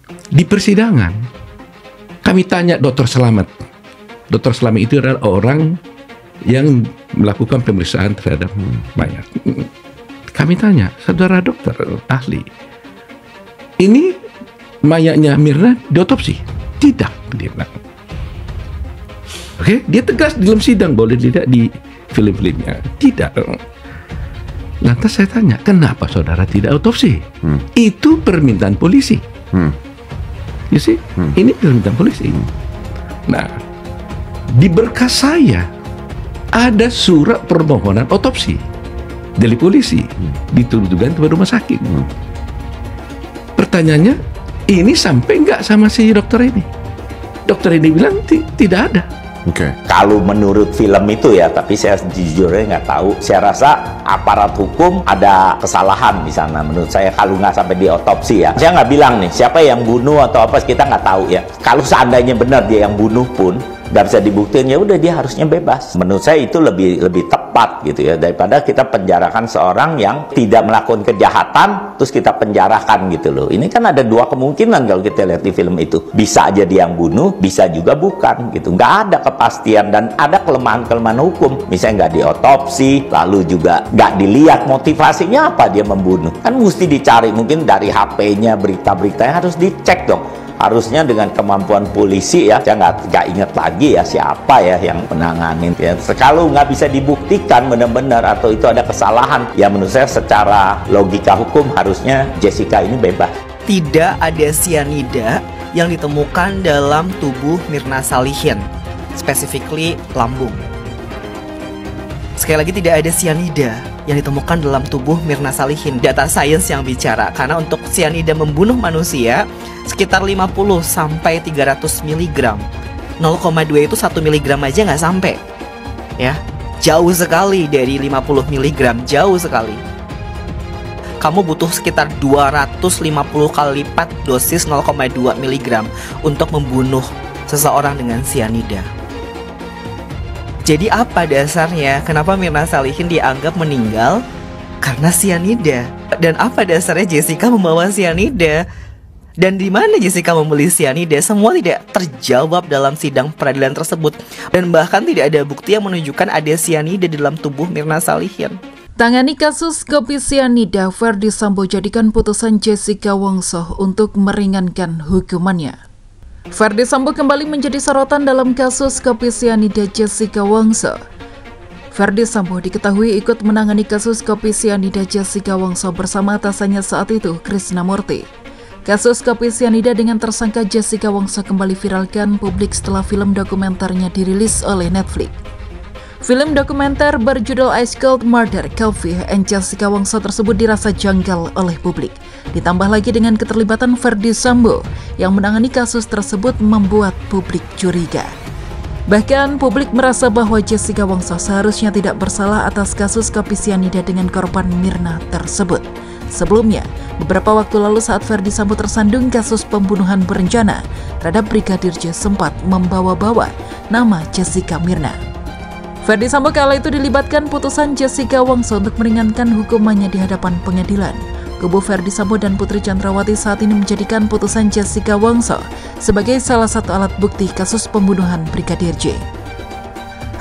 Di persidangan, kami tanya Dr. Slamet. Dr. Slamet itu adalah orang yang melakukan pemeriksaan terhadap mayat. Kami tanya, saudara dokter ahli, ini mayatnya Mirna diotopsi? Tidak, dia bilang. Oke, dia tegas dalam sidang, boleh tidak di film-filmnya? Tidak. Lantas saya tanya, kenapa saudara tidak otopsi? Itu permintaan polisi. You see? Ini permintaan polisi. Nah, di berkas saya ada surat permohonan otopsi dari polisi ditujukan kepada rumah sakit. Pertanyaannya, ini sampai nggak sama si dokter ini? Dokter ini bilang tidak ada. Kalau menurut film itu ya, tapi saya jujurnya nggak tahu. Saya rasa aparat hukum ada kesalahan di sana. Menurut saya kalau nggak sampai diotopsi ya. Saya nggak bilang nih siapa yang bunuh atau apa, kita nggak tahu ya. Kalau seandainya benar dia yang bunuh pun nggak bisa dibuktiin, ya udah dia harusnya bebas. Menurut saya itu lebih tepat gitu ya, daripada kita penjarakan seorang yang tidak melakukan kejahatan terus kita penjarakan gitu loh. Ini kan ada dua kemungkinan kalau kita lihat di film itu, bisa aja dia yang bunuh, bisa juga bukan gitu. Nggak ada kepastian dan ada kelemahan-kelemahan hukum. Misalnya nggak diotopsi, lalu juga nggak dilihat motivasinya apa dia membunuh. Kan mesti dicari, mungkin dari HP-nya, berita-beritanya harus dicek dong. Harusnya dengan kemampuan polisi ya, saya nggak ingat lagi ya siapa ya yang menanganin ya. Kalau nggak bisa dibuktikan benar-benar atau itu ada kesalahan, ya menurut saya secara logika hukum harusnya Jessica ini bebas. Tidak ada sianida yang ditemukan dalam tubuh Mirna Salihin, specifically lambung. Sekali lagi, tidak ada sianida yang ditemukan dalam tubuh Mirna Salihin. Data sains yang bicara, karena untuk sianida membunuh manusia sekitar 50 sampai 300 mg. 0,2 itu 1 mg aja nggak sampai. Ya, jauh sekali dari 50 mg, jauh sekali. Kamu butuh sekitar 250 kali lipat dosis 0,2 mg untuk membunuh seseorang dengan sianida. Jadi apa dasarnya kenapa Mirna Salihin dianggap meninggal karena sianida? Dan apa dasarnya Jessica membawa sianida? Dan di mana Jessica membeli sianida? Semua tidak terjawab dalam sidang peradilan tersebut. Dan bahkan tidak ada bukti yang menunjukkan ada sianida di dalam tubuh Mirna Salihin. Tangani kasus kopi sianida, Ferdy Sambo jadikan putusan Jessica Wongso untuk meringankan hukumannya. Ferdy Sambo kembali menjadi sorotan dalam kasus kopi sianida Jessica Wongso. Ferdy Sambo diketahui ikut menangani kasus kopi sianida Jessica Wongso bersama atasannya saat itu, Krishna Murthy. Kasus kopi sianida dengan tersangka Jessica Wongso kembali viralkan publik setelah film dokumenternya dirilis oleh Netflix. Film dokumenter berjudul Ice Cold Murder, Coffee and Jessica Wongso tersebut dirasa janggal oleh publik. Ditambah lagi dengan keterlibatan Ferdy Sambo yang menangani kasus tersebut membuat publik curiga. Bahkan publik merasa bahwa Jessica Wongso seharusnya tidak bersalah atas kasus kopi sianida dengan korban Mirna tersebut. Sebelumnya, beberapa waktu lalu saat Ferdy Sambo tersandung kasus pembunuhan berencana terhadap Brigadir J sempat membawa-bawa nama Jessica Mirna. Ferdy Sambo kala itu dilibatkan putusan Jessica Wongso untuk meringankan hukumannya di hadapan pengadilan. Kubu Ferdy Sambo dan Putri Chandrawati saat ini menjadikan putusan Jessica Wongso sebagai salah satu alat bukti kasus pembunuhan Brigadir J.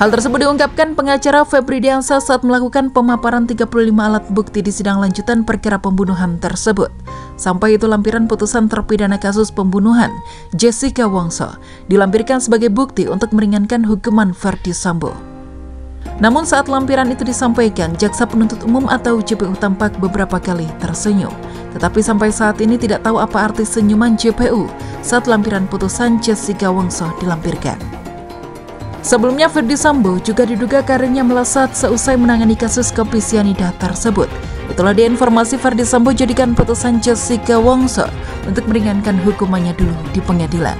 Hal tersebut diungkapkan pengacara Febri Diansyah saat melakukan pemaparan 35 alat bukti di sidang lanjutan perkara pembunuhan tersebut. Sampai itu lampiran putusan terpidana kasus pembunuhan Jessica Wongso dilampirkan sebagai bukti untuk meringankan hukuman Ferdy Sambo. Namun saat lampiran itu disampaikan, Jaksa Penuntut Umum atau JPU tampak beberapa kali tersenyum. Tetapi sampai saat ini tidak tahu apa arti senyuman JPU saat lampiran putusan Jessica Wongso dilampirkan. Sebelumnya Ferdy Sambo juga diduga karirnya melesat seusai menangani kasus kopi sianida tersebut. Itulah dia informasi Ferdy Sambo jadikan putusan Jessica Wongso untuk meringankan hukumannya dulu di pengadilan.